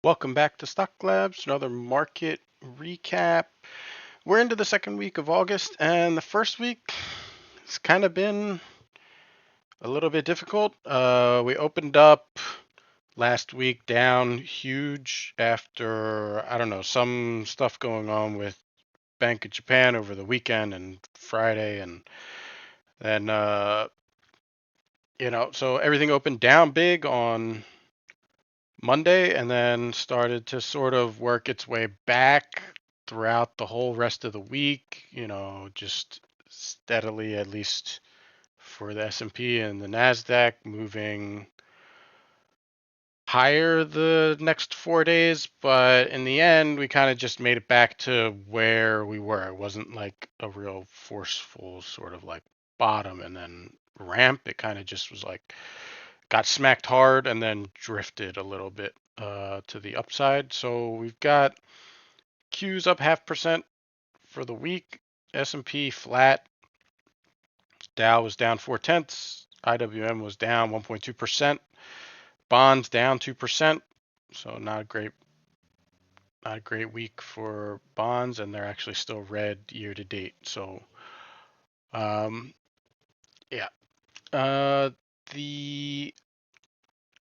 Welcome back to Stocklabs, another market recap. We're into the second week of August, and the first week has kind of been a little bit difficult. We opened up last week down huge after, I don't know, some stuff going on with Bank of Japan over the weekend and Friday, and then, so everything opened down big on Monday and then started to sort of work its way back throughout the whole rest of the week, just steadily, at least for the S&P and the Nasdaq, moving higher the next 4 days, but in the end we kind of just made it back to where we were. It wasn't like a real forceful sort of like bottom and then ramp. It kind of just was like got smacked hard and then drifted a little bit to the upside. So we've got Q's up 0.5% for the week, S&P flat, Dow was down 0.4, IWM was down 1.2%, bonds down 2%. So not a great week for bonds, and they're actually still red year to date. So um, yeah, the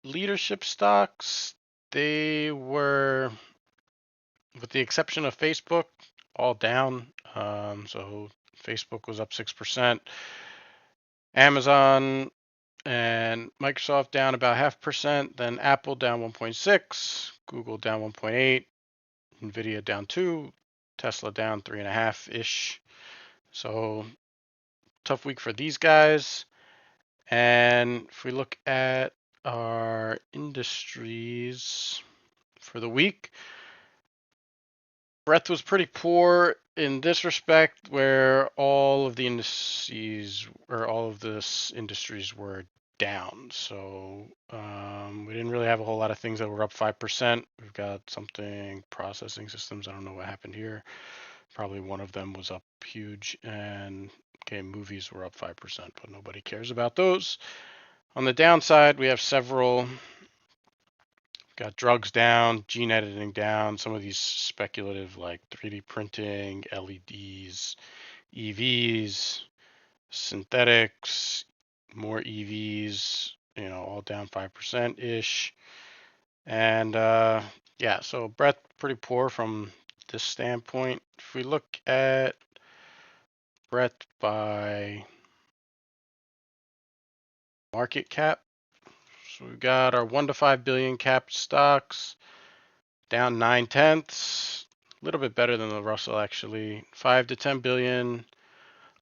leadership stocks, they were, with the exception of Facebook, all down. So Facebook was up 6%. Amazon and Microsoft down about 0.5%. Then Apple down 1.6, Google down 1.8, Nvidia down 2, Tesla down 3.5 ish. So tough week for these guys. And if we look at our industries for the week, breadth was pretty poor in this respect, where all of the indices or all of the industries were down. So we didn't really have a whole lot of things that were up 5%. We've got something processing systems. I don't know what happened here. Probably one of them was up huge, and okay, movies were up 5%, but nobody cares about those. On the downside, we have several. Got drugs down, gene editing down, some of these speculative like 3D printing, LEDs, EVs, synthetics, more EVs, all down 5% ish. And yeah, so breadth pretty poor from this standpoint. If we look at breadth by market cap, so we've got our 1 to 5 billion cap stocks down 9/10, a little bit better than the Russell actually. 5 to 10 billion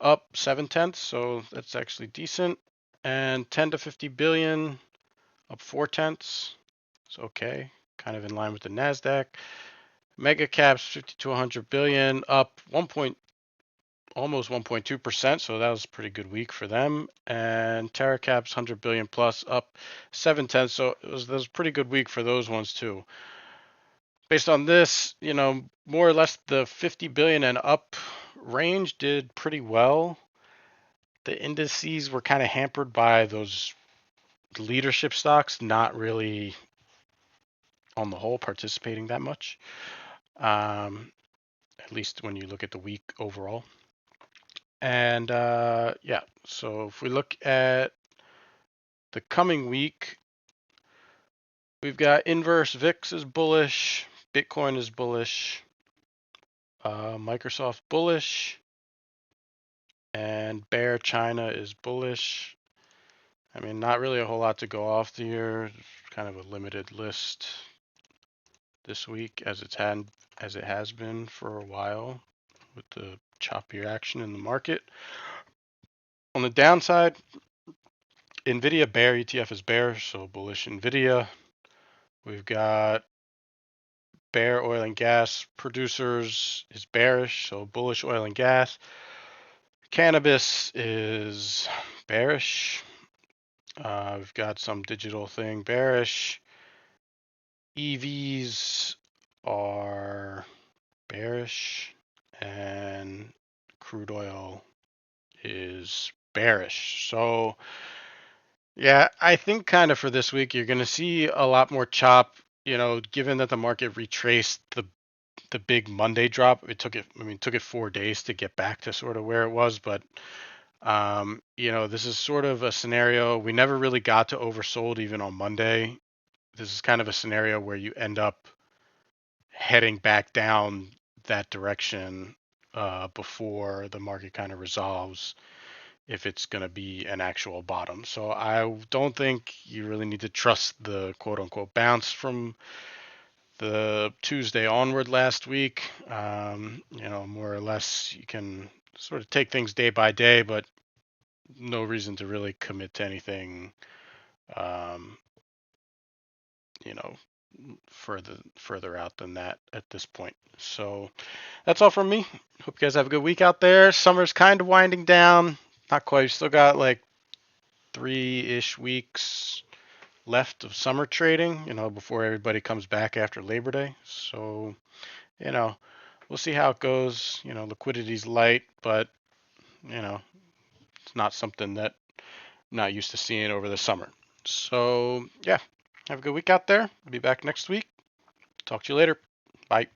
up 7/10, so that's actually decent. And 10 to 50 billion up 4/10, it's okay, kind of in line with the Nasdaq. Mega caps 50 to 100 billion up almost 1.2%, so that was a pretty good week for them. And Terra caps 100 billion plus up 7/10, so that was a pretty good week for those ones too. Based on this, more or less the 50 billion and up range did pretty well. The indices were kind of hampered by those leadership stocks, not really on the whole participating that much, at least when you look at the week overall. And yeah, so if we look at the coming week, we've got inverse VIX is bullish, Bitcoin is bullish, Microsoft bullish, and bear China is bullish. I mean, not really a whole lot to go off here. Kind of a limited list this week, as it has been for a while with the choppier action in the market. On the downside, Nvidia bear, ETF is bear, so bullish Nvidia. We've got bear oil and gas producers is bearish, so bullish oil and gas. Cannabis is bearish. We've got some digital thing bearish. EVs are bearish, and crude oil is bearish. So, yeah, I think kind of for this week, you're going to see a lot more chop given that the market retraced the big Monday drop, it took it 4 days to get back to sort of where it was, but this is sort of a scenario we never really got to oversold even on Monday. This is kind of a scenario where you end up heading back down that direction before the market kind of resolves if it's going to be an actual bottom. So I don't think you really need to trust the quote unquote bounce from the Tuesday onward last week. More or less you can sort of take things day by day, but no reason to really commit to anything, um, you know, further out than that at this point. So that's all from me. Hope you guys have a good week out there. Summer's kind of winding down. Not quite. Still got like 3-ish weeks left of summer trading, before everybody comes back after Labor Day. So, you know, we'll see how it goes. Liquidity's light, but, it's not something that I'm not used to seeing over the summer. So, yeah, have a good week out there. I'll be back next week. Talk to you later. Bye.